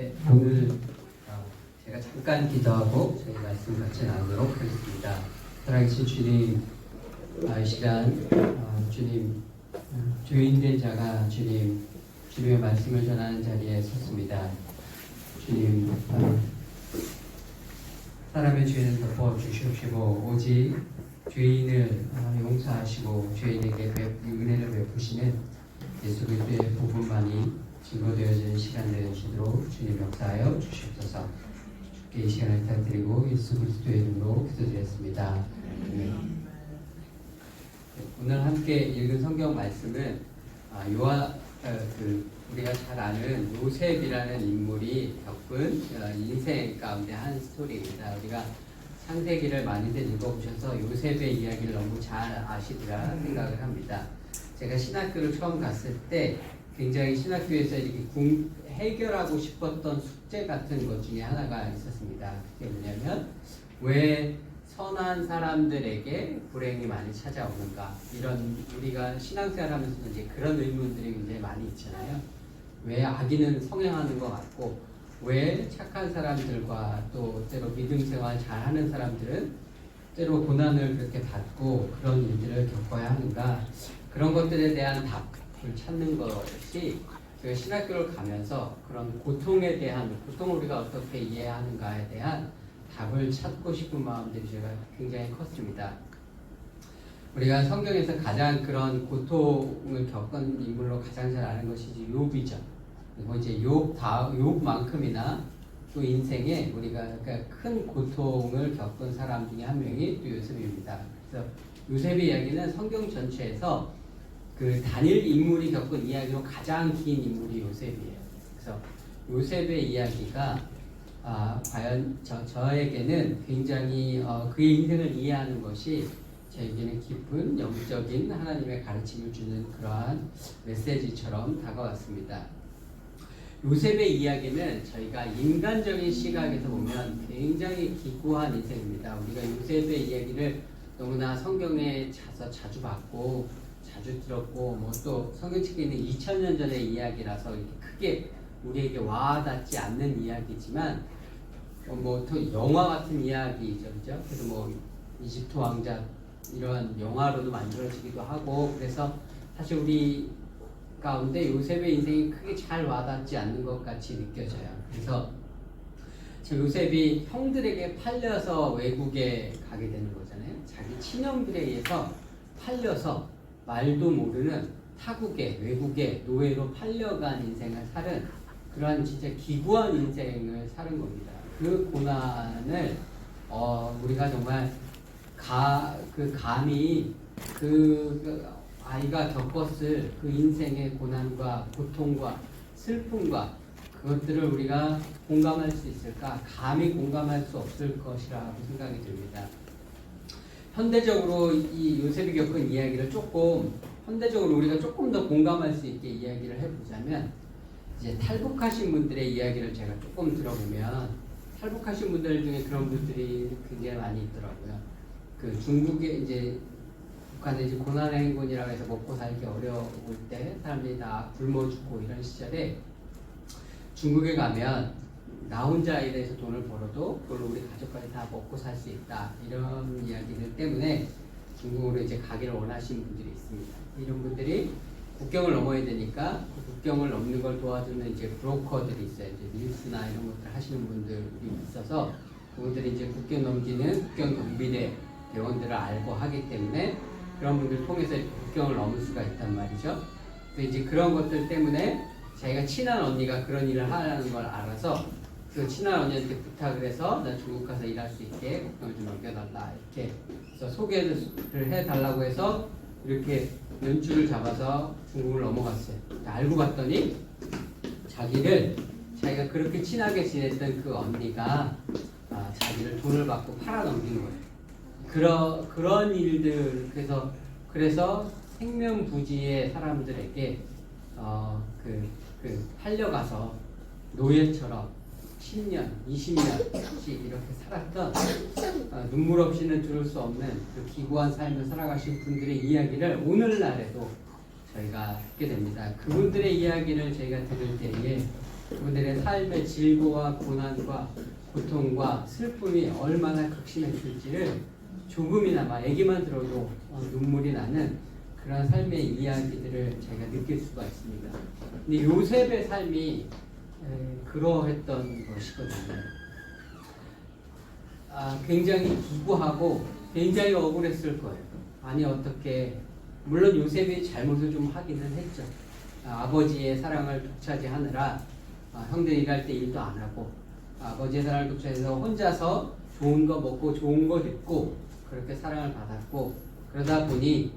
네, 오늘 제가 잠깐 기도하고 저희 말씀 같이 나누도록 하겠습니다. 사랑하신 주님, 이 시간 주님 죄인된 자가 주님의 말씀을 전하는 자리에 섰습니다. 주님, 사람의 죄는 덮어 주시옵시고 오직 죄인을 용서하시고 죄인에게 은혜를 베푸시는 예수 그리스도의 복음만이 증거되어지는 시간 되시도록 주님 역사하여 주시옵소서. 주께 이 시간을 부탁드리고 예수 그리스도의 이름으로 기도드렸습니다. 오늘 함께 읽은 성경 말씀은 우리가 잘 아는 요셉이라는 인물이 겪은 인생 가운데 한 스토리입니다. 우리가 창세기를 많이들 읽어보셔서 요셉의 이야기를 너무 잘 아시리라 생각을 합니다. 제가 신학교를 처음 갔을 때 굉장히 신학교에서 이렇게 해결하고 싶었던 숙제 같은 것 중에 하나가 있었습니다. 그게 뭐냐면 왜 선한 사람들에게 불행이 많이 찾아오는가, 이런 우리가 신앙생활 하면서 이제 그런 의문들이 굉장히 많이 있잖아요. 왜 악인은 성행하는 것 같고 왜 착한 사람들과 또 때로 믿음 생활 잘하는 사람들은 때로 고난을 그렇게 받고 그런 일들을 겪어야 하는가, 그런 것들에 대한 답을 찾는 것이 제가 신학교를 가면서 그런 고통에 대한, 고통을 우리가 어떻게 이해하는가에 대한 답을 찾고 싶은 마음들이 제가 굉장히 컸습니다. 우리가 성경에서 가장 그런 고통을 겪은 인물로 가장 잘 아는 것이 욥이죠. 그리고 이제 욥만큼이나 또 인생에 우리가 큰 고통을 겪은 사람 중에 한 명이 또 요셉입니다. 그래서 요셉의 이야기는 성경 전체에서 그 단일 인물이 겪은 이야기로 가장 긴 인물이 요셉이에요. 그래서 요셉의 이야기가 과연 저에게는 굉장히 그의 인생을 이해하는 것이 저에게는 깊은 영적인 하나님의 가르침을 주는 그러한 메시지처럼 다가왔습니다. 요셉의 이야기는 저희가 인간적인 시각에서 보면 굉장히 기구한 인생입니다. 우리가 요셉의 이야기를 너무나 성경에 자주 봤고 자주 들었고 또 성경책에 있는 2000년 전의 이야기라서 이렇게 크게 우리에게 와닿지 않는 이야기지만 또 영화 같은 이야기죠, 그죠? 그래서 이집트 왕자 이러한 영화로도 만들어지기도 하고, 그래서 사실 우리 가운데 요셉의 인생이 크게 잘 와닿지 않는 것 같이 느껴져요. 그래서 요셉이 형들에게 팔려서 외국에 가게 되는 거잖아요. 자기 친형들에 의해서 팔려서 말도 모르는 타국에, 외국에 노예로 팔려간 인생을 살은 그러한 진짜 기구한 인생을 사는 겁니다. 그 고난을 우리가 정말 감히 아이가 겪었을 그 인생의 고난과 고통과 슬픔과 그것들을 우리가 공감할 수 있을까? 감히 공감할 수 없을 것이라고 생각이 듭니다. 현대적으로 이 요셉이 겪은 이야기를 현대적으로 우리가 조금 더 공감할 수 있게 이야기를 해보자면, 이제 탈북하신 분들의 이야기를 제가 조금 들어보면 탈북하신 분들 중에 그런 분들이 굉장히 많이 있더라고요. 그 중국에 이제 북한에 이제 고난의 행군이라고 해서 먹고 살기 어려울 때 사람들이 다 굶어 죽고 이런 시절에 중국에 가면 나 혼자 일해서 돈을 벌어도 그걸로 우리 가족까지 다 먹고 살 수 있다, 이런 이야기들 때문에 중국으로 이제 가기를 원하시는 분들이 있습니다. 이런 분들이 국경을 넘어야 되니까 그 국경을 넘는 걸 도와주는 이제 브로커들이 있어요. 이제 밀수나 이런 것들 하시는 분들이 있어서 그분들이 이제 국경 넘기는 국경 경비대 대원들을 알고 하기 때문에 그런 분들 통해서 국경을 넘을 수가 있단 말이죠. 그래서 이제 그런 것들 때문에 자기가 친한 언니가 그런 일을 하라는 걸 알아서 그 친한 언니한테 부탁을 해서 나 중국 가서 일할 수 있게 국경을 좀 넘겨달라, 이렇게 그래서 소개를 해달라고 해서 이렇게 연줄을 잡아서 중국을 넘어갔어요. 알고 봤더니 자기가 그렇게 친하게 지냈던 그 언니가 자기를 돈을 받고 팔아넘긴 거예요. 그런 일들, 그래서 생면부지의 사람들에게 팔려가서 노예처럼 10년, 20년씩 이렇게 살았던 눈물 없이는 들을 수 없는 그 기구한 삶을 살아가신 분들의 이야기를 오늘날에도 저희가 듣게 됩니다. 그분들의 이야기를 저희가 들을 때에 그분들의 삶의 질고와 고난과 고통과 슬픔이 얼마나 극심했을지를 조금이나마 얘기만 들어도 눈물이 나는 그런 삶의 이야기들을 제가 느낄 수가 있습니다. 근데 요셉의 삶이 그러했던 것이거든요. 굉장히 기구하고 굉장히 억울했을 거예요. 아니 어떻게, 물론 요셉이 잘못을 좀 하기는 했죠. 아버지의 사랑을 독차지하느라 형들이 일할 때 일도 안 하고 아버지의 사랑을 독차지해서 혼자서 좋은 거 먹고 좋은 거 입고 그렇게 사랑을 받았고, 그러다 보니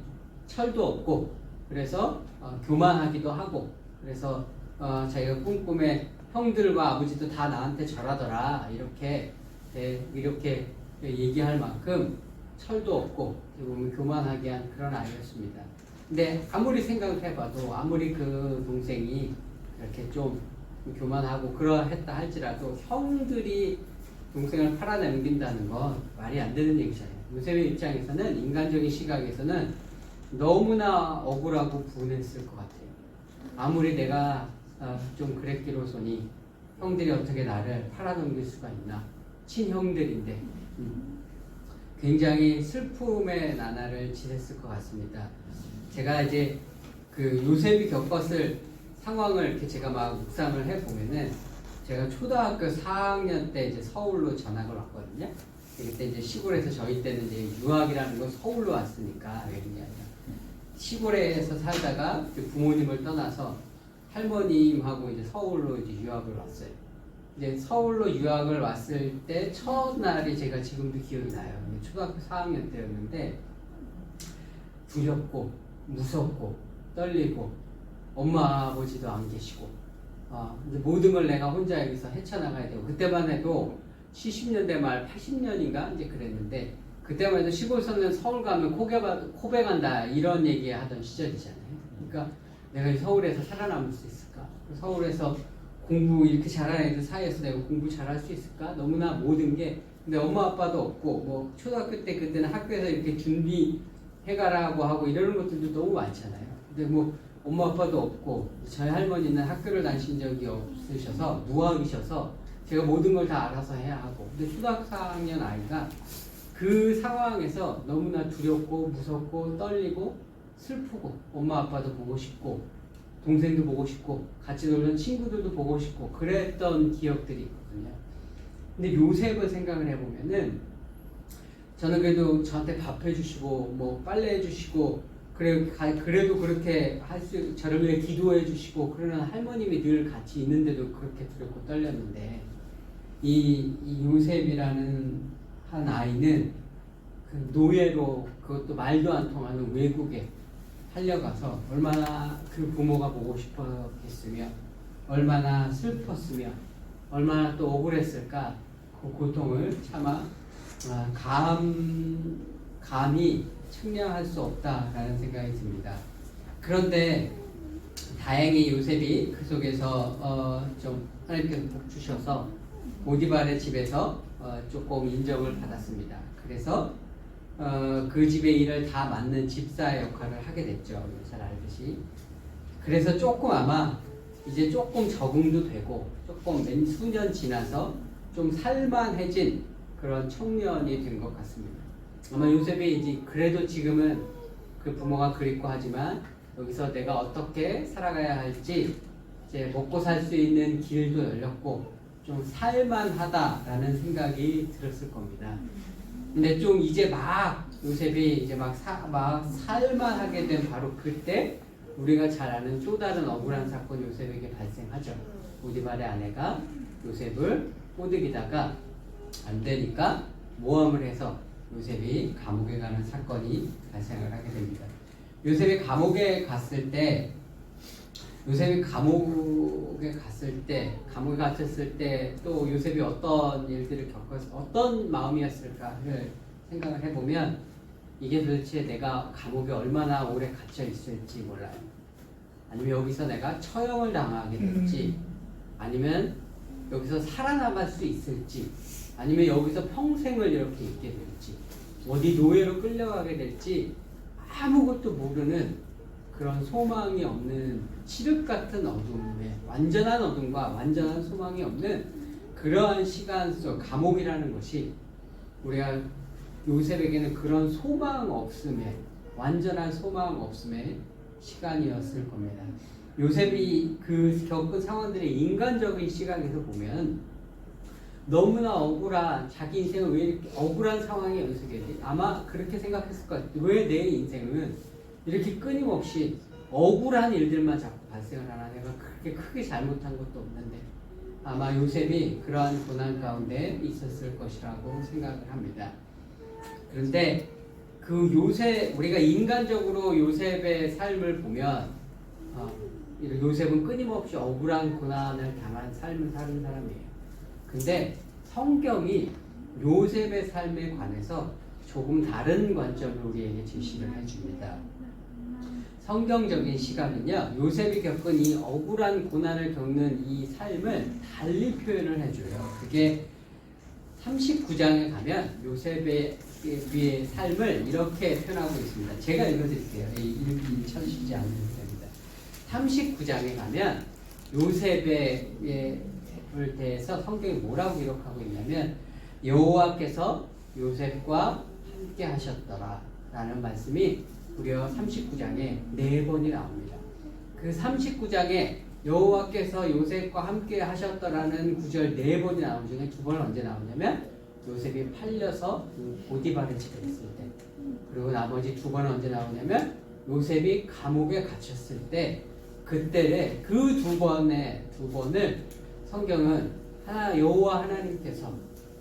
철도 없고 그래서 교만하기도 하고, 그래서 자기가 꿈꿈에 형들과 아버지도 다 나한테 절하더라 이렇게 얘기할 만큼 철도 없고 보면 교만하게 한 그런 아이였습니다. 근데 아무리 생각을 해봐도, 아무리 그 동생이 이렇게 좀 교만하고 그러했다 할지라도 형들이 동생을 팔아넘긴다는 건 말이 안 되는 얘기잖아요. 요셉의 입장에서는, 인간적인 시각에서는 너무나 억울하고 분했을 것 같아요. 아무리 내가 좀 그랬기로서니 형들이 어떻게 나를 팔아넘길 수가 있나, 친형들인데. 굉장히 슬픔의 나날을 지냈을 것 같습니다. 제가 이제 그 요셉이 겪었을 상황을 이렇게 제가 막 묵상을 해보면은, 제가 초등학교 4학년 때 이제 서울로 전학을 왔거든요. 그때 이제 시골에서, 저희 때는 이제 유학이라는 건 서울로 왔으니까 외국이 아니라 시골에서 살다가 부모님을 떠나서 할머님하고 이제 서울로 이제 유학을 왔어요. 이제 서울로 유학을 왔을 때 첫날이 제가 지금도 기억이 나요. 초등학교 4학년 때였는데 두렵고 무섭고 떨리고 엄마 아버지도 안 계시고 이제 모든 걸 내가 혼자 여기서 헤쳐나가야 되고, 그때만 해도 70년대 말 80년인가 이제 그랬는데, 그때만 해도 시골서는 서울 가면 코베 간다 이런 얘기 하던 시절이잖아요. 그러니까 내가 서울에서 살아남을 수 있을까? 서울에서 공부 이렇게 잘하는 애들 사이에서 내가 공부 잘할 수 있을까? 너무나 모든 게, 근데 엄마 아빠도 없고, 뭐 초등학교 때 그때는 학교에서 이렇게 준비해가라고 하고 이러는 것들도 너무 많잖아요. 근데 뭐 엄마 아빠도 없고, 저희 할머니는 학교를 다니신 적이 없으셔서 무학이셔서 제가 모든 걸 다 알아서 해야 하고, 근데 초등학교 4학년 아이가 그 상황에서 너무나 두렵고 무섭고 떨리고 슬프고, 엄마 아빠도 보고 싶고 동생도 보고 싶고 같이 놀던 친구들도 보고 싶고 그랬던 기억들이 있거든요. 근데 요셉을 생각을 해보면은, 저는 그래도 저한테 밥 해주시고 뭐 빨래 해주시고 그래도 그렇게 저를 위해 기도해 주시고 그러는 할머님이 늘 같이 있는데도 그렇게 두렵고 떨렸는데, 이 요셉이라는 한 아이는 그 노예로, 그것도 말도 안 통하는 외국에 살려가서 얼마나 그 부모가 보고 싶었겠으며 얼마나 슬펐으며 얼마나 또 억울했을까. 그 고통을 차마 감히 측량할 수 없다라는 생각이 듭니다. 그런데 다행히 요셉이 그 속에서 좀 하나님께서 복 주셔서 보디발의 집에서 조금 인정을 받았습니다. 그래서 그 집의 일을 다 맡는 집사의 역할을 하게 됐죠. 잘 알듯이. 그래서 조금 아마 이제 조금 적응도 되고 조금 몇 수년 지나서 좀 살만해진 그런 청년이 된 것 같습니다. 아마 요셉이 이제 그래도 지금은 그 부모가 그립고 하지만 여기서 내가 어떻게 살아가야 할지 이제 먹고 살 수 있는 길도 열렸고 좀 살만하다라는 생각이 들었을 겁니다. 근데 좀 이제 막 요셉이 이제 막 살만하게 된 바로 그때 우리가 잘 아는 또 다른 억울한 사건이 요셉에게 발생하죠. 보디발의 아내가 요셉을 꼬드기다가 안 되니까 모함을 해서 요셉이 감옥에 가는 사건이 발생을 하게 됩니다. 요셉이 감옥에 갔을 때 감옥에 갇혔을 때 또 요셉이 어떤 일들을 겪어서 어떤 마음이었을까를 생각을 해보면, 이게 도대체 내가 감옥에 얼마나 오래 갇혀 있을지 몰라요. 아니면 여기서 내가 처형을 당하게 될지, 아니면 여기서 살아남을 수 있을지, 아니면 여기서 평생을 이렇게 있게 될지, 어디 노예로 끌려가게 될지 아무것도 모르는 그런 소망이 없는 칠흑 같은 어둠에 완전한 어둠과 완전한 소망이 없는 그러한 시간 속 감옥이라는 것이 우리가 요셉에게는 그런 소망 없음에 완전한 소망 없음의 시간이었을 겁니다. 요셉이 그 겪은 상황들의 인간적인 시각에서 보면 너무나 억울한 자기 인생은 왜 이렇게 억울한 상황에 연속이지? 아마 그렇게 생각했을 것 같아요. 왜 내 인생은 이렇게 끊임없이 억울한 일들만 자꾸 발생을 하나? 내가 그렇게 크게 잘못한 것도 없는데 아마 요셉이 그러한 고난 가운데 있었을 것이라고 생각을 합니다. 그런데 그 요셉, 우리가 인간적으로 요셉의 삶을 보면 요셉은 끊임없이 억울한 고난을 당한 삶을 사는 사람이에요. 근데 성경이 요셉의 삶에 관해서 조금 다른 관점을 우리에게 제시를 해줍니다. 성경적인 시각은요, 요셉이 겪은 이 억울한 고난을 겪는 이 삶을 달리 표현을 해줘요. 그게 39장에 가면 요셉의 삶을 이렇게 표현하고 있습니다. 제가 읽어드릴게요. 읽기 참 쉽지 않은 글입니다. 39장에 가면 요셉에 대해서 성경이 뭐라고 기록하고 있냐면 여호와께서 요셉과 함께 하셨더라 라는 말씀이 무려 39장에 4번이 나옵니다. 그 39장에 여호와께서 요셉과 함께 하셨더라는 구절 4번이 나온 중에 2번은 언제 나오냐면 요셉이 팔려서 보디발의 집에 있을 때, 그리고 나머지 2번은 언제 나오냐면 요셉이 감옥에 갇혔을 때, 그때 그 2번을 성경은 여호와 하나님께서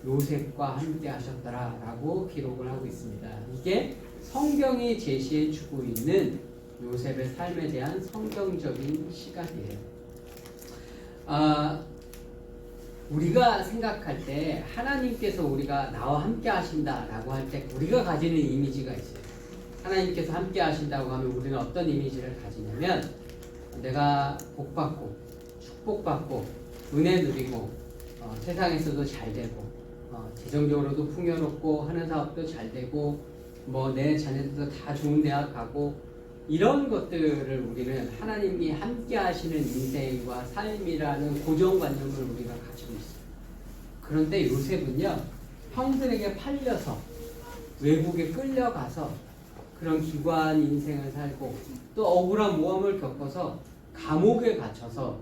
요셉과 함께 하셨더라라고 기록을 하고 있습니다. 이게 성경이 제시해 주고 있는 요셉의 삶에 대한 성경적인 시각이에요. 우리가 생각할 때 하나님께서 우리가 나와 함께 하신다라고 할 때 우리가 가지는 이미지가 있어요. 하나님께서 함께 하신다고 하면 우리는 어떤 이미지를 가지냐면 내가 복받고 축복받고 은혜 누리고 세상에서도 잘되고 재정적으로도 풍요롭고 하는 사업도 잘되고 뭐 내 자녀들도 다 좋은 대학 가고 이런 것들을 우리는 하나님이 함께 하시는 인생과 삶이라는 고정관념을 우리가 가지고 있어요. 그런데 요셉은요, 형들에게 팔려서 외국에 끌려가서 그런 기관 인생을 살고 또 억울한 모험을 겪어서 감옥에 갇혀서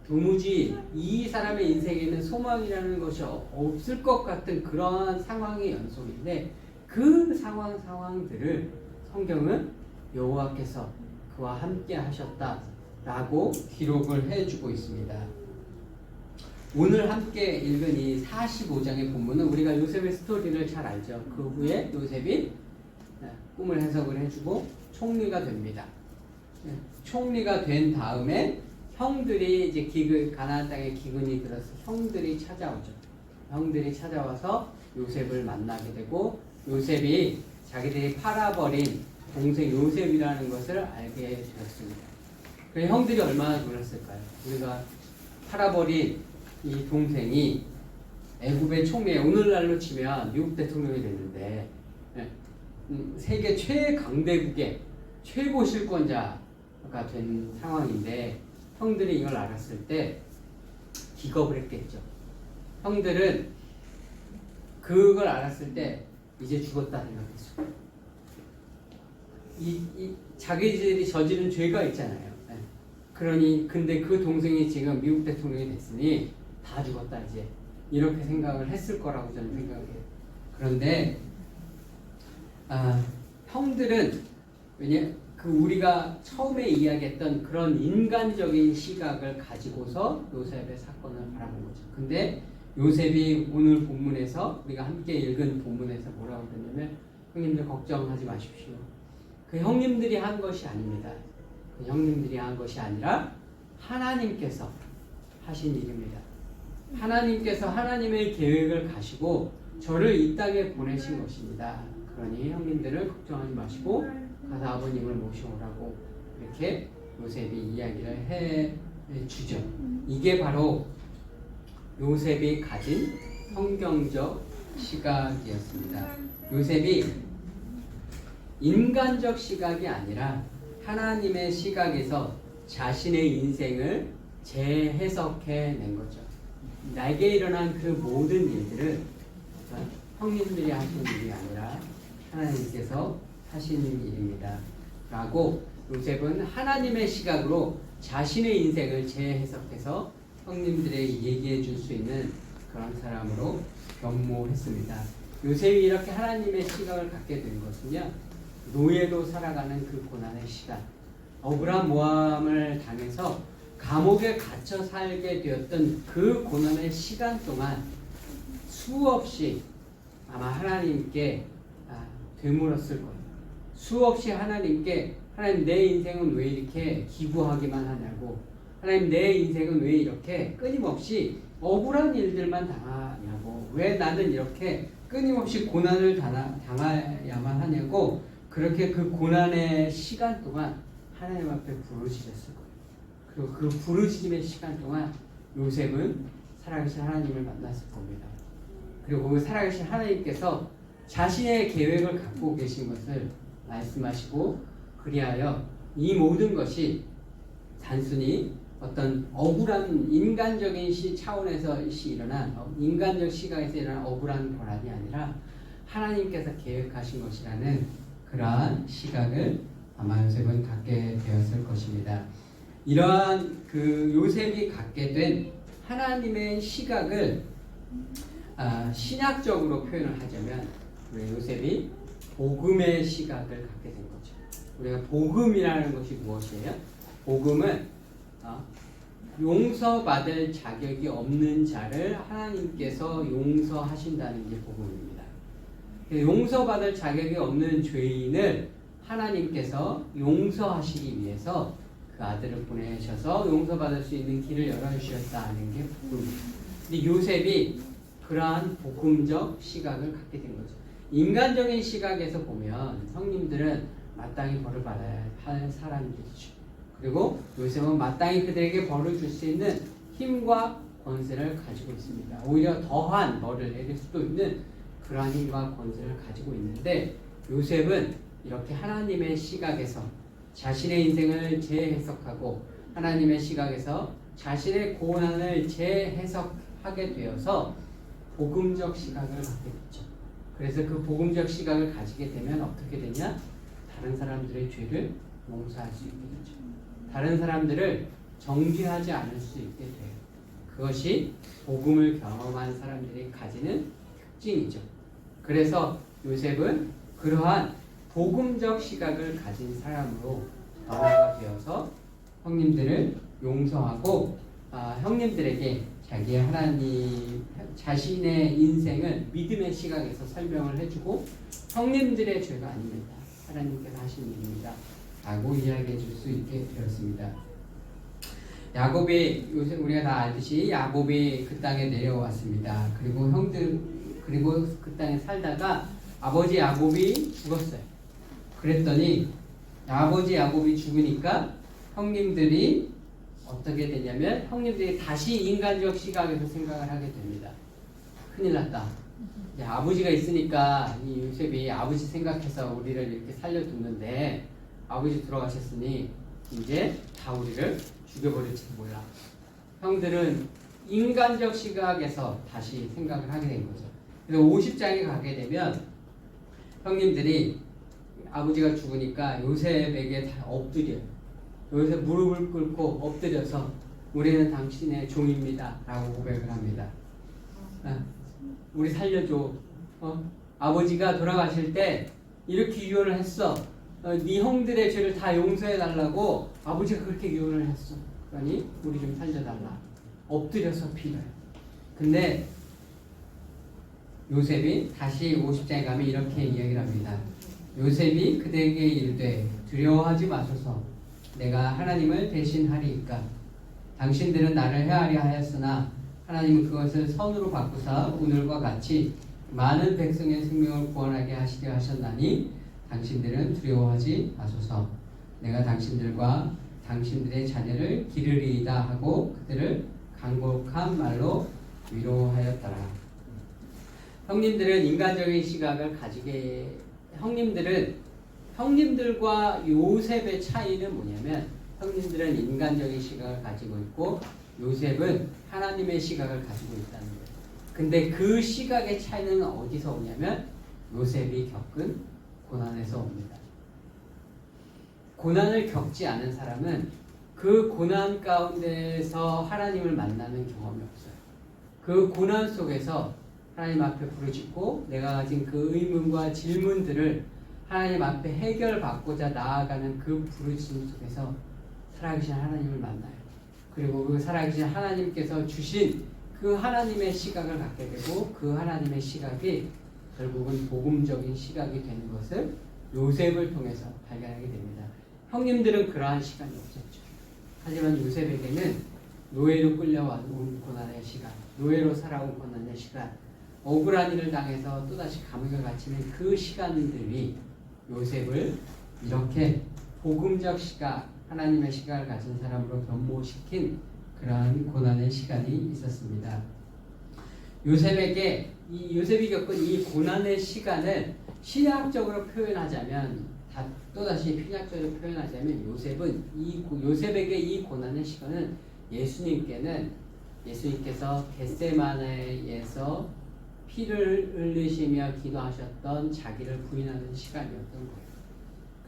도무지 이 사람의 인생에는 소망이라는 것이 없을 것 같은 그러한 상황의 연속인데 그 상황들을 성경은 여호와께서 그와 함께 하셨다라고 기록을 해주고 있습니다. 오늘 함께 읽은 이 45장의 본문은 우리가 요셉의 스토리를 잘 알죠. 그 후에 요셉이 꿈을 해석을 해주고 총리가 됩니다. 총리가 된 다음에 형들이 이제 가나안 땅에 기근이 들어서 형들이 찾아오죠. 형들이 찾아와서 요셉을 만나게 되고 요셉이 자기들이 팔아버린 동생 요셉이라는 것을 알게 되었습니다. 그 형들이 얼마나 놀랐을까요? 우리가 팔아버린 이 동생이 애굽의 총리에 오늘날로 치면 미국 대통령이 됐는데 세계 최강대국의 최고 실권자가 된 상황인데 형들이 이걸 알았을 때 기겁을 했겠죠. 형들은 그걸 알았을 때 이제 죽었다 생각했죠. 자기들이 저지른 죄가 있잖아요. 그러니 근데 그 동생이 지금 미국 대통령이 됐으니 다 죽었다 이제 이렇게 생각을 했을 거라고 저는 생각해요. 그런데 형들은 우리가 처음에 이야기했던 그런 인간적인 시각을 가지고서 요셉의 사건을 바라본 거죠. 근데 요셉이 오늘 본문에서 우리가 함께 읽은 본문에서 뭐라고 그러냐면 형님들 걱정하지 마십시오. 그 형님들이 한 것이 아닙니다. 그 형님들이 한 것이 아니라 하나님께서 하신 일입니다. 하나님께서 하나님의 계획을 가시고 저를 이 땅에 보내신 것입니다. 그러니 형님들은 걱정하지 마시고 가서 아버님을 모셔오라고 이렇게 요셉이 이야기를 해주죠. 이게 바로 요셉이 가진 성경적 시각이었습니다. 요셉이 인간적 시각이 아니라 하나님의 시각에서 자신의 인생을 재해석해 낸 거죠. 나에게 일어난 그 모든 일들은 형님들이 하신 일이 아니라 하나님께서 하신 일입니다. 라고 요셉은 하나님의 시각으로 자신의 인생을 재해석해서 형님들에게 얘기해 줄 수 있는 그런 사람으로 변모했습니다. 요셉이 이렇게 하나님의 시각을 갖게 된 것은요, 노예로 살아가는 그 고난의 시간, 억울한 모함을 당해서 감옥에 갇혀 살게 되었던 그 고난의 시간 동안 수없이 아마 하나님께 되물었을 거예요. 수없이 하나님께, 하나님 내 인생은 왜 이렇게 기구하기만 하냐고, 하나님 내 인생은 왜 이렇게 끊임없이 억울한 일들만 당하냐고, 왜 나는 이렇게 끊임없이 고난을 당해야만 하냐고, 그렇게 그 고난의 시간 동안 하나님 앞에 부르짖었을 거예요. 그리고 그 부르짖음의 시간 동안 요셉은 살아계신 하나님을 만났을 겁니다. 그리고 그 살아계신 하나님께서 자신의 계획을 갖고 계신 것을 말씀하시고, 그리하여 이 모든 것이 단순히 어떤 억울한 인간적인 차원에서 일어난 인간적 시각에서 일어난 억울한 고난이 아니라 하나님께서 계획하신 것이라는 그러한 시각을 아마 요셉은 갖게 되었을 것입니다. 이러한 그 요셉이 갖게 된 하나님의 시각을 신약적으로 표현을 하자면 우리 요셉이 복음의 시각을 갖게 된 거죠. 우리가 복음이라는 것이 무엇이에요? 복음은 용서받을 자격이 없는 자를 하나님께서 용서하신다는 게 복음입니다. 용서받을 자격이 없는 죄인을 하나님께서 용서하시기 위해서 그 아들을 보내셔서 용서받을 수 있는 길을 열어주셨다는 게 복음입니다. 근데 요셉이 그러한 복음적 시각을 갖게 된 거죠. 인간적인 시각에서 보면 형님들은 마땅히 벌을 받아야 할 사람들이죠. 그리고 요셉은 마땅히 그들에게 벌을 줄 수 있는 힘과 권세를 가지고 있습니다. 오히려 더한 벌을 내릴 수도 있는 그러한 힘과 권세를 가지고 있는데, 요셉은 이렇게 하나님의 시각에서 자신의 인생을 재해석하고 하나님의 시각에서 자신의 고난을 재해석하게 되어서 복음적 시각을 갖게 됐죠. 그래서 그 복음적 시각을 가지게 되면 어떻게 되냐? 다른 사람들의 죄를 용서할 수 있게 되죠. 다른 사람들을 정죄하지 않을 수 있게 돼요. 그것이 복음을 경험한 사람들이 가지는 특징이죠. 그래서 요셉은 그러한 복음적 시각을 가진 사람으로 변화가 되어서 형님들을 용서하고 형님들에게 자기의 하나님 자신의 인생을 믿음의 시각에서 설명을 해주고, 형님들의 죄가 아닙니다, 하나님께서 하신 일입니다 라고 이야기해 줄 수 있게 되었습니다. 야곱이, 요새 우리가 다 알듯이 야곱이 그 땅에 내려왔습니다. 그리고 그 땅에 살다가 아버지 야곱이 죽었어요. 그랬더니 아버지 야곱이 죽으니까 형님들이 어떻게 되냐면, 형님들이 다시 인간적 시각에서 생각을 하게 됩니다. 큰일 났다. 아버지가 있으니까 이 요셉이 아버지 생각해서 우리를 이렇게 살려두는데, 아버지 돌아가셨으니 이제 다 우리를 죽여버릴지도 몰라. 형들은 인간적 시각에서 다시 생각을 하게 된 거죠. 그래서 50장에 가게 되면 형님들이 아버지가 죽으니까 요셉에게 다 엎드려요. 요셉 무릎을 꿇고 엎드려서 우리는 당신의 종입니다 라고 고백을 합니다. 우리 살려줘. 아버지가 돌아가실 때 이렇게 유언을 했어. 네 형들의 죄를 다 용서해 달라고 아버지가 그렇게 유언을 했어. 그러니 우리 좀 살려달라. 엎드려서 빌어요. 근데 요셉이 다시 50장에 가면 이렇게 이야기를 합니다. 요셉이 그들에게 이르되 두려워하지 마소서. 내가 하나님을 대신하리이까. 당신들은 나를 해하려 하였으나 하나님은 그것을 선으로 바꾸사 오늘과 같이 많은 백성의 생명을 구원하게 하시려 하셨나니 당신들은 두려워하지 마소서. 내가 당신들과 당신들의 자녀를 기르리이다 하고 그들을 간곡한 말로 위로하였더라. 형님들은 인간적인 시각을 형님들은 형님들과 요셉의 차이는 뭐냐면 형님들은 인간적인 시각을 가지고 있고 요셉은 하나님의 시각을 가지고 있다는 거예요. 근데 그 시각의 차이는 어디서 오냐면 요셉이 겪은 고난에서 옵니다. 고난을 겪지 않은 사람은 그 고난 가운데서 하나님을 만나는 경험이 없어요. 그 고난 속에서 하나님 앞에 부르짖고 내가 가진 그 의문과 질문들을 하나님 앞에 해결받고자 나아가는 그 부르짖음 속에서 살아계신 하나님을 만나요. 그리고 그 살아계신 하나님께서 주신 그 하나님의 시각을 갖게 되고 그 하나님의 시각이 결국은 복음적인 시각이 되는 것을 요셉을 통해서 발견하게 됩니다. 형님들은 그러한 시간이 없었죠. 하지만 요셉에게는 노예로 끌려온 고난의 시간, 노예로 살아온 고난의 시간, 억울한 일을 당해서 또다시 감옥에 갇히는 그 시간들이 요셉을 이렇게 복음적 시각, 하나님의 시각을 가진 사람으로 변모시킨 그러한 고난의 시간이 있었습니다. 요셉이 겪은 이 고난의 시간을 신학적으로 표현하자면, 또다시 신학적으로 표현하자면 요셉에게 이 고난의 시간은 예수님께서 겟세마네에서 피를 흘리시며 기도하셨던 자기를 부인하는 시간이었던 거예요.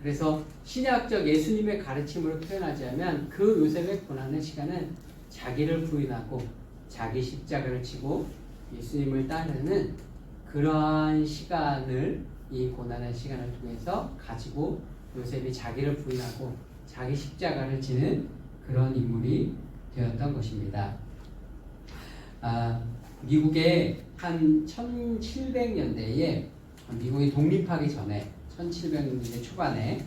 그래서 신약적 예수님의 가르침으로 표현하자면 그 요셉의 고난의 시간은 자기를 부인하고 자기 십자가를 지고 예수님을 따르는 그러한 시간을 이 고난의 시간을 통해서 가지고 요셉이 자기를 부인하고 자기 십자가를 지는 그런 인물이 되었던 것입니다. 미국의 한 1700년대에 미국이 독립하기 전에 1700년대 초반에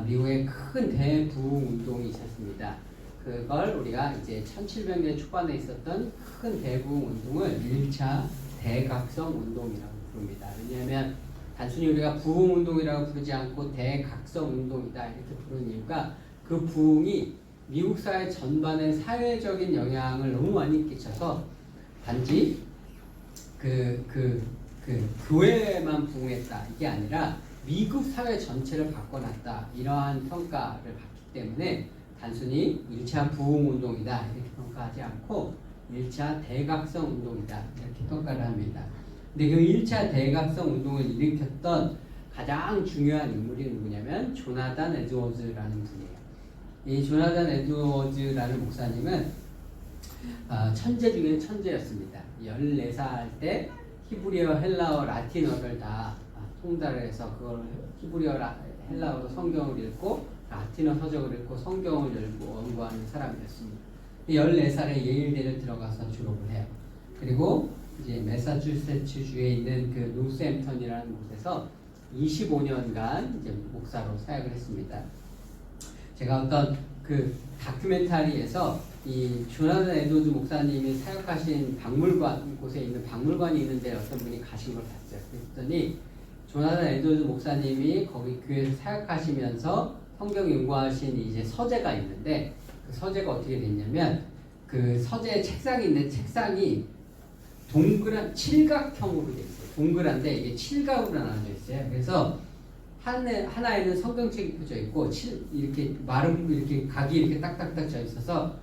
미국의 큰 대부흥 운동이 있었습니다. 그걸 우리가 이제 1700년 초반에 있었던 큰 대부흥 운동을 1차 대각성 운동이라고 부릅니다. 왜냐하면 단순히 우리가 부흥 운동이라고 부르지 않고 대각성 운동이다 이렇게 부르는 이유가 그 부흥이 미국 사회 전반에 사회적인 영향을 너무 많이 끼쳐서 단지 교회만 부흥했다 이게 아니라 미국 사회 전체를 바꿔놨다 이러한 평가를 받기 때문에 단순히 1차 부흥 운동이다 이렇게 평가하지 않고 1차 대각성 운동이다 이렇게 평가를 합니다. 근데 그 1차 대각성 운동을 일으켰던 가장 중요한 인물이 누구냐면 조나단 에드워즈라는 분이에요. 이 조나단 에드워즈라는 목사님은 천재 중에 천재였습니다. 14살 때 히브리어, 헬라어, 라틴어를 다 통달을 해서 그걸 히브리어, 헬라어로 성경을 읽고 라틴어 서적을 읽고 성경을 연구하는 사람이었습니다. 14살에 예일대를 들어가서 졸업을 해요. 그리고 이제 매사추세츠주에 있는 그 노스햄턴이라는 곳에서 25년간 이제 목사로 사역을 했습니다. 제가 어떤 그 다큐멘터리에서 이 조나단 에드워즈 목사님이 사역하신 박물관 곳에 있는 박물관이 있는데 어떤 분이 가신 걸 봤어요. 그랬더니 조나단 에드워즈 목사님이 거기 교회에서 사역하시면서 성경 연구하신 이제 서재가 있는데 그 서재가 어떻게 됐냐면 그 서재에 책상이 있는데 책상이 동그란 칠각형으로 돼 있어요. 동그란데 이게 칠각으로 나눠져 있어요. 그래서 하나에는 성경책이 펴져 있고 이렇게 이렇게 각이 이렇게 딱딱딱 져 있어서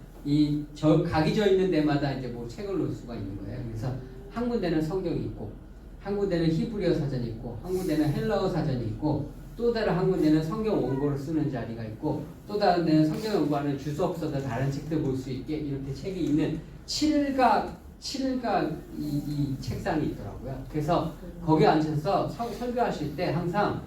각이 져 있는 데마다 이제 뭐 책을 놓을 수가 있는 거예요. 그래서 한 군데는 성경이 있고 한 군데는 히브리어 사전이 있고 한 군데는 헬라어 사전이 있고 또 다른 한 군데는 성경 원고를 쓰는 자리가 있고 또 다른 데는 성경 연구하는 주석서들 다른 책들 볼 수 있게 이렇게 책이 있는 칠각 이 책상이 있더라고요. 그래서 거기 앉아서 설교하실 때 항상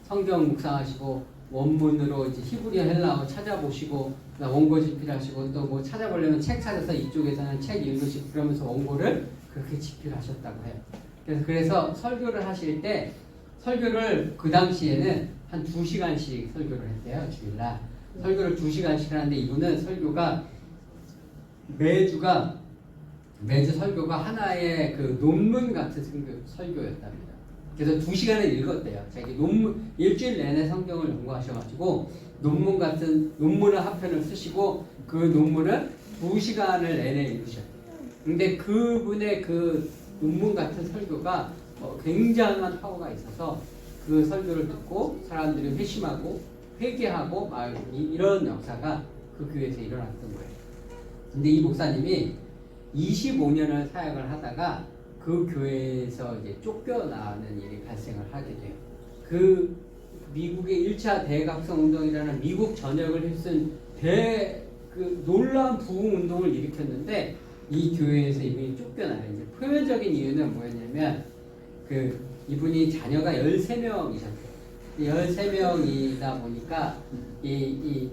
성경 묵상하시고 원문으로 이제 히브리어 헬라어 찾아보시고 원고 집필하시고 또 뭐 찾아보려면 책 찾아서 이쪽에서는 책 읽으시고 그러면서 원고를 그렇게 집필하셨다고 해요. 그래서 설교를 하실 때 설교를 그 당시에는 한 2시간씩 설교를 했대요. 주일날 설교를 2시간씩 하는데 이분은 설교가 매주 설교가 하나의 그 논문 같은 설교였답니다. 그래서 2시간을 읽었대요. 자기 일주일 내내 성경을 연구하셔가지고 논문을 한 편을 쓰시고 그 논문을 2시간을 내내 읽으셨대요. 근데 그분의 그 논문 같은 설교가 굉장한 파워가 있어서 그 설교를 듣고 사람들이 회심하고 회개하고 막 이런 역사가 그 교회에서 일어났던 거예요. 근데 이 목사님이 25년을 사역을 하다가 그 교회에서 이제 쫓겨나는 일이 발생을 하게 돼요. 그 미국의 1차 대각성 운동이라는 미국 전역을 휩쓴 그 놀라운 부흥 운동을 일으켰는데 이 교회에서 이분이 쫓겨나요. 이제 표면적인 이유는 뭐였냐면 이분이 자녀가 13명이셨대요. 13명이다 보니까 이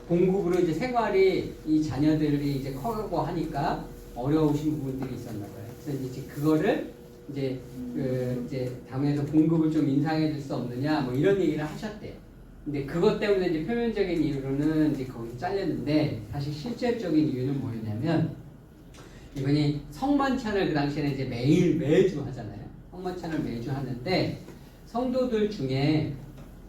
공급으로 이제 생활이 이 자녀들이 이제 커가고 하니까 어려우신 부분들이 있었나 봐요. 그래서 이제 그거를 이제 이제 당에서 공급을 좀 인상해 줄 수 없느냐 뭐 이런 얘기를 하셨대요. 근데 그것 때문에 이제 표면적인 이유로는 이제 거기서 잘렸는데 사실 실질적인 이유는 뭐였냐면 이분이 성만찬을 그 당시에는 이제 매주 하잖아요. 성만찬을 매주 하는데 성도들 중에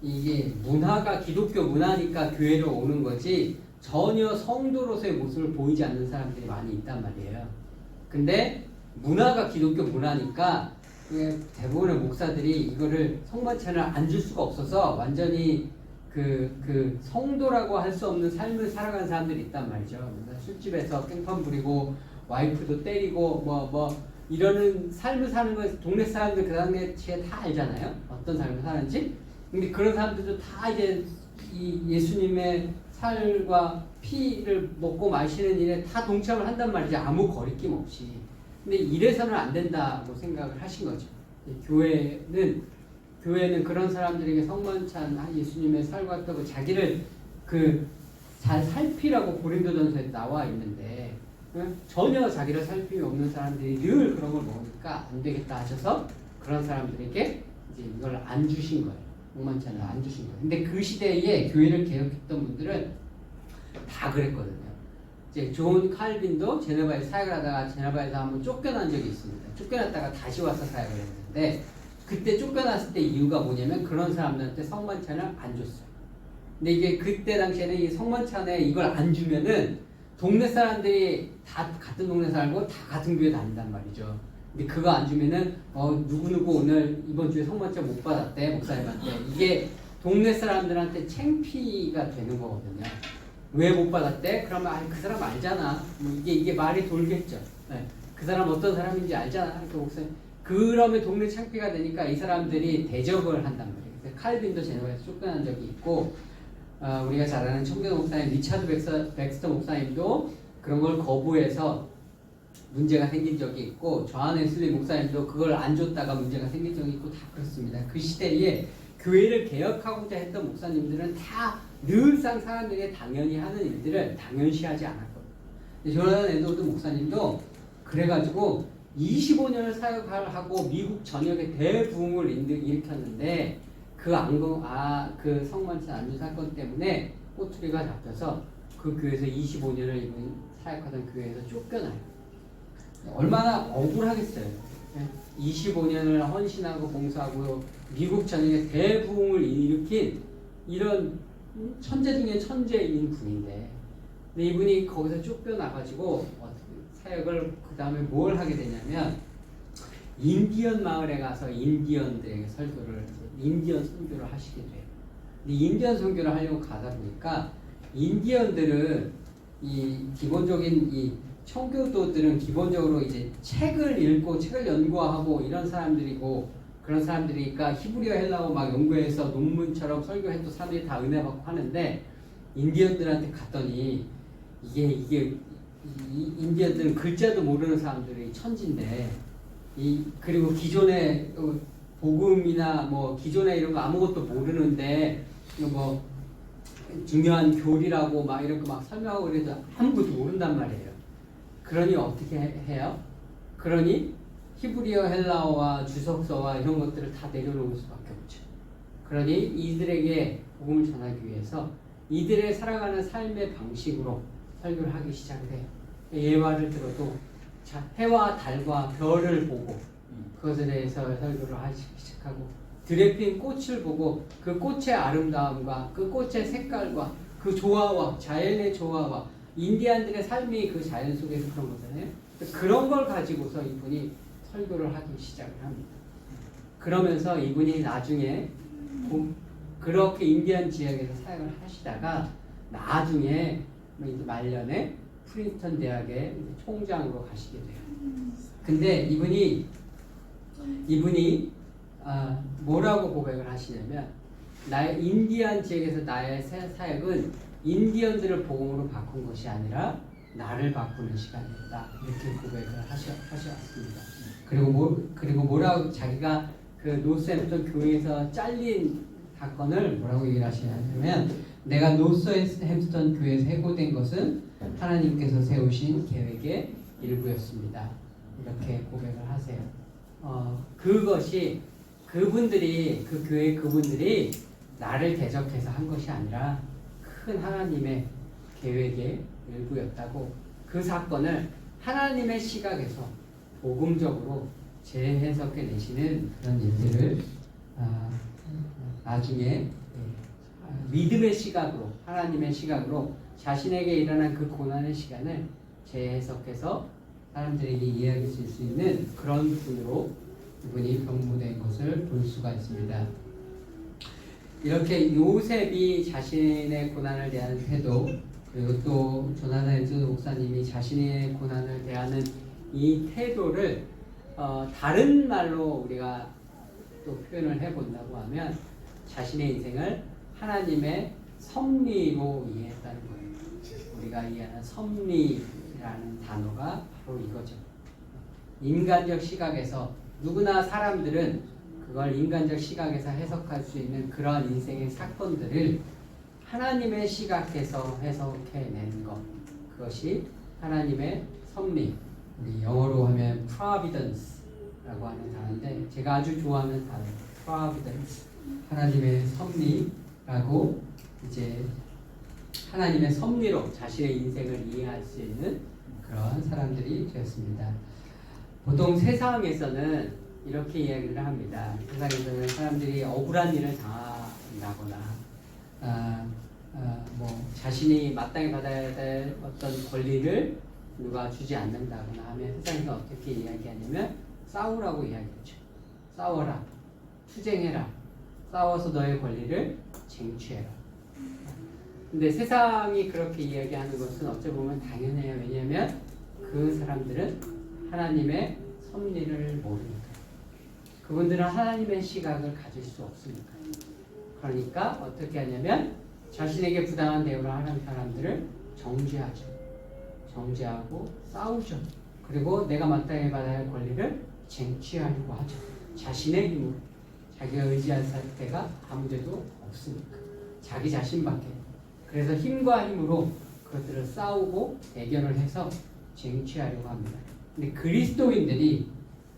이게 문화가 기독교 문화니까 교회로 오는 거지 전혀 성도로서의 모습을 보이지 않는 사람들이 많이 있단 말이에요. 근데 문화가 기독교 문화니까 대부분의 목사들이 이거를 성만찬을 안 줄 수가 없어서 완전히 그 성도라고 할 수 없는 삶을 살아가는 사람들이 있단 말이죠. 술집에서 깽판 부리고 와이프도 때리고 뭐 이러는 삶을 사는 거 동네 사람들 그 당시에 다 알잖아요. 어떤 삶을 사는지. 근데 그런 사람들도 다 이제 이 예수님의 살과 피를 먹고 마시는 일에 다 동참을 한단 말이죠. 아무 거리낌 없이. 근데 이래서는 안 된다고 생각을 하신 거죠. 교회는 그런 사람들에게 성만찬 예수님의 살과 또 자기를 잘 살피라고 고린도전서에 나와 있는데 전혀 자기를 살핌이 없는 사람들이 늘 그런 걸 먹으니까 안 되겠다 하셔서 그런 사람들에게 이제 이걸 안 주신 거예요. 성만찬을 안 주신 거예요. 근데 그 시대에 교회를 개혁했던 분들은 다 그랬거든요. 이제 존 칼빈도 제네바에서 사역을 하다가 제네바에서 한번 쫓겨난 적이 있습니다. 쫓겨났다가 다시 와서 사역을 했는데 그때 쫓겨났을 때 이유가 뭐냐면 그런 사람들한테 성만찬을 안 줬어요. 근데 이게 그때 당시에는 이 성만찬에 이걸 안 주면은 동네 사람들이 다 같은 동네 살고 다 같은 교회 다닌단 말이죠. 근데 그거 안 주면은 누구누구 오늘 이번 주에 성만찬 못 받았대 목사님한테. 이게 동네 사람들한테 창피가 되는 거거든요. 왜 못 받았대? 그러면 그 사람 알잖아. 뭐 이게 말이 돌겠죠. 네. 그 사람 어떤 사람인지 알잖아. 그 목사님. 그러면 동네 창피가 되니까 이 사람들이 대적을 한단 말이에요. 그래서 칼빈도 제네바에서 쫓겨난 적이 있고 우리가 잘 아는 청교도 목사님 리차드 백스터 목사님도 그런 걸 거부해서 문제가 생긴 적이 있고 존 웨슬리 목사님도 그걸 안 줬다가 문제가 생긴 적이 있고 다 그렇습니다. 그 시대에 교회를 개혁하고자 했던 목사님들은 다 늘상 사람들이 당연히 하는 일들을 당연시하지 않았거든요. 조나단 에드워드 목사님도 그래가지고 25년을 사역하고 미국 전역에 대부흥을 일으켰는데 그 성만찬 안주 사건 때문에 꼬투리가 잡혀서 그 교회에서 25년을 이분 사역하던 교회에서 쫓겨나요. 얼마나 억울하겠어요. 25년을 헌신하고 봉사하고 미국 전역에 대부흥을 일으킨 이런 천재 중에 천재인 분인데 근데 이분이 거기서 쫓겨나가지고 사역을 그 다음에 뭘 하게 되냐면 인디언 마을에 가서 인디언들에게 인디언 선교를 하시게 돼요. 근데 인디언 선교를 하려고 가다 보니까 인디언들은 기본적인 이 청교도들은 기본적으로 이제 책을 읽고 책을 연구하고 이런 사람들이고 그런 사람들이니까 히브리어 헬라어 막 연구해서 논문처럼 설교해도 사람들이 다 은혜 받고 하는데 인디언들한테 갔더니 이게 인디언들은 글자도 모르는 사람들이 천지인데 그리고 기존의 복음이나 뭐 기존의 이런 거 아무것도 모르는데 뭐 중요한 교리라고 막 이런 거 막 설명하고 그래도 아무것도 모른단 말이에요. 그러니 어떻게 해요? 그러니 히브리어 헬라어와 주석서와 이런 것들을 다 내려놓을 수밖에 없죠. 그러니 이들에게 복음을 전하기 위해서 이들의 살아가는 삶의 방식으로 설교를 하기 시작을 해요. 예화를 들어도 해와 달과 별을 보고 그것에 대해서 설교를 하기 시작하고 들에 핀 꽃을 보고 그 꽃의 아름다움과 그 꽃의 색깔과 그 조화와 자연의 조화와 인디안들의 삶이 그 자연 속에서 그런 거잖아요. 그런 걸 가지고서 이분이 설교를 하기 시작을 합니다. 그러면서 이분이 나중에 그렇게 인디언 지역에서 사역을 하시다가 나중에 이제 말년에 프린스턴 대학의 총장으로 가시게 돼요. 근데 이분이 뭐라고 고백을 하시냐면 나의 인디언 지역에서 나의 사역은 인디언들을 복음으로 바꾼 것이 아니라 나를 바꾸는 시간이었다. 이렇게 고백을 하셨습니다. 그리고 뭐라고 자기가 그 노스햄프턴 교회에서 잘린 사건을 뭐라고 얘기를 하시냐면 내가 노스햄프턴 교회에서 해고된 것은 하나님께서 세우신 계획의 일부였습니다. 이렇게 고백을 하세요. 그것이 그분들이 그 교회 그분들이 나를 대적해서 한 것이 아니라 큰 하나님의 계획의 일부였다고 그 사건을 하나님의 시각에서 복음적으로 재해석해 내시는 그런 일들을 나중에 믿음의 시각으로 하나님의 시각으로 자신에게 일어난 그 고난의 시간을 재해석해서 사람들에게 이해할 수 있는 그런 분으로 이분이 병무된 것을 볼 수가 있습니다. 이렇게 요셉이 자신의 고난을 대하는 태도 그리고 또 조나단 에드워드 목사님이 자신의 고난을 대하는 이 태도를 다른 말로 우리가 또 표현을 해본다고 하면 자신의 인생을 하나님의 섭리로 이해했다는 거예요. 우리가 이해하는 섭리라는 단어가 바로 이거죠. 인간적 시각에서 누구나 사람들은 그걸 인간적 시각에서 해석할 수 있는 그런 인생의 사건들을 하나님의 시각에서 해석해내는 것, 그것이 하나님의 섭리, 우리 영어로 하면 providence라고 하는 단어인데 제가 아주 좋아하는 단어 providence, 하나님의 섭리라고 이제 하나님의 섭리로 자신의 인생을 이해할 수 있는 그런 사람들이 되었습니다. 보통 세상에서는 이렇게 이야기를 합니다. 세상에서는 사람들이 억울한 일을 당한다거나 뭐 자신이 마땅히 받아야 될 어떤 권리를 누가 주지 않는다거나 하면 세상에서 어떻게 이야기하냐면 싸우라고 이야기하죠. 싸워라, 투쟁해라, 싸워서 너의 권리를 쟁취해라. 근데 세상이 그렇게 이야기하는 것은 어찌 보면 당연해요. 왜냐하면 그 사람들은 하나님의 섭리를 모르니까. 그분들은 하나님의 시각을 가질 수 없으니까. 그러니까 어떻게 하냐면 자신에게 부당한 대우를 하는 사람들을 정죄하죠. 정죄하고 싸우죠. 그리고 내가 마땅히 받아야 할 권리를 쟁취하려고 하죠. 자신의 힘으로. 자기가 의지할 상태가 아무데도 없으니까. 자기 자신밖에. 그래서 힘과 힘으로 그것들을 싸우고 대결을 해서 쟁취하려고 합니다. 근데 그리스도인들이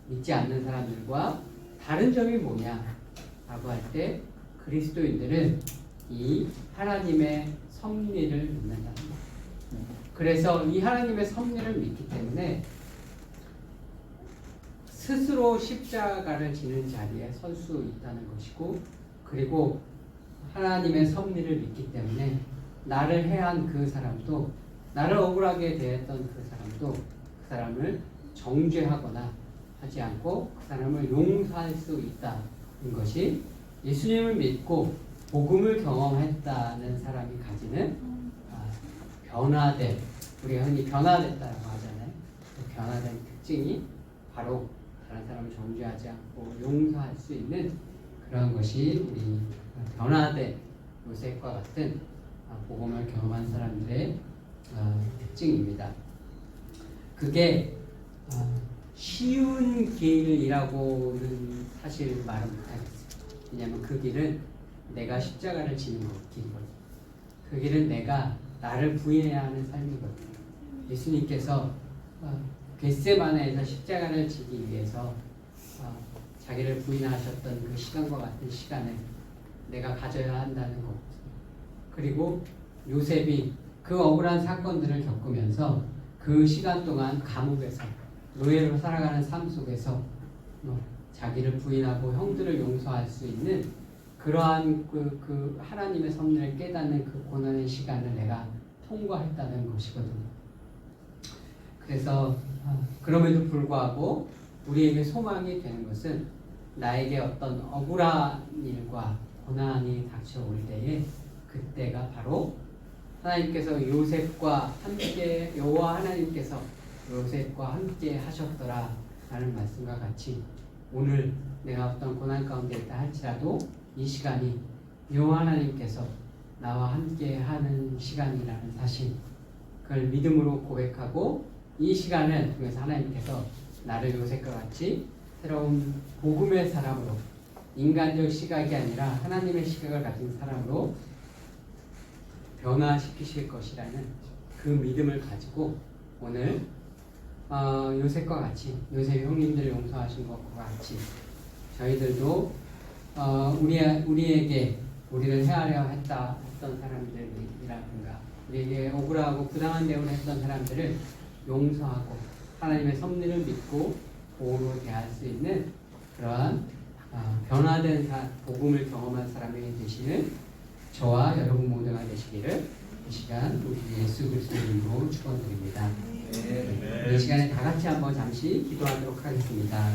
믿지 않는 사람들과 다른 점이 뭐냐 라고 할 때 그리스도인들은 이 하나님의 섭리를 믿는다는 거예요. 그래서 이 하나님의 섭리를 믿기 때문에 스스로 십자가를 지는 자리에 설 수 있다는 것이고, 그리고 하나님의 섭리를 믿기 때문에 나를 해한 그 사람도, 나를 억울하게 대했던 그 사람도 그 사람을 정죄하거나 하지 않고 그 사람을 용서할 수 있다는 것이 예수님을 믿고 복음을 경험했다는 사람이 가지는 변화된, 우리가 흔히 변화됐다고 하잖아요. 그 변화된 특징이 바로 다른 사람을 정죄하지 않고 용서할 수 있는 그런 것이 우리 변화된 요셉과 같은 복음을 경험한 사람들의 특징입니다. 그게 쉬운 길이라고는 사실 말은 못하겠어요. 왜냐하면 그 길은 내가 십자가를 지는 길이거든요. 그 길은 내가 나를 부인해야 하는 삶이거든요. 예수님께서 겟세마네에서 십자가를 지기 위해서 자기를 부인하셨던 그 시간과 같은 시간을 내가 가져야 한다는 것. 그리고 요셉이 그 억울한 사건들을 겪으면서 그 시간 동안 감옥에서 노예로 살아가는 삶 속에서 자기를 부인하고 형들을 용서할 수 있는 그러한 그 하나님의 섭리를 깨닫는 그 고난의 시간을 내가 통과했다는 것이거든요. 그래서 그럼에도 불구하고 우리에게 소망이 되는 것은 나에게 어떤 억울한 일과 고난이 닥쳐올 때에 그때가 바로 하나님께서 요셉과 함께 여호와 하나님께서 요셉과 함께 하셨더라 라는 말씀과 같이 오늘 내가 어떤 고난 가운데 있다 할지라도 이 시간이 여호와 하나님께서 나와 함께 하는 시간이라는 사실, 그걸 믿음으로 고백하고 이 시간을 통해서 하나님께서 나를 요셉과 같이 새로운 복음의 사람으로, 인간적 시각이 아니라 하나님의 시각을 가진 사람으로 변화시키실 것이라는 그 믿음을 가지고 오늘 요셉과 같이, 요셉 형님들을 용서하신 것과 같이 저희들도 우리에게 우리를 헤아려 했던 사람들이라든가 우리에게 억울하고 부당한 대우를 했던 사람들을 용서하고 하나님의 섭리를 믿고 보호로 대할 수 있는 그러한 변화된 복음을 경험한 사람이 되시는 저와 여러분 모두가 되시기를 이 시간 우리 예수 그리스도의 이름으로 축원드립니다. 이 시간에 다 같이 한번 잠시 기도하도록 하겠습니다.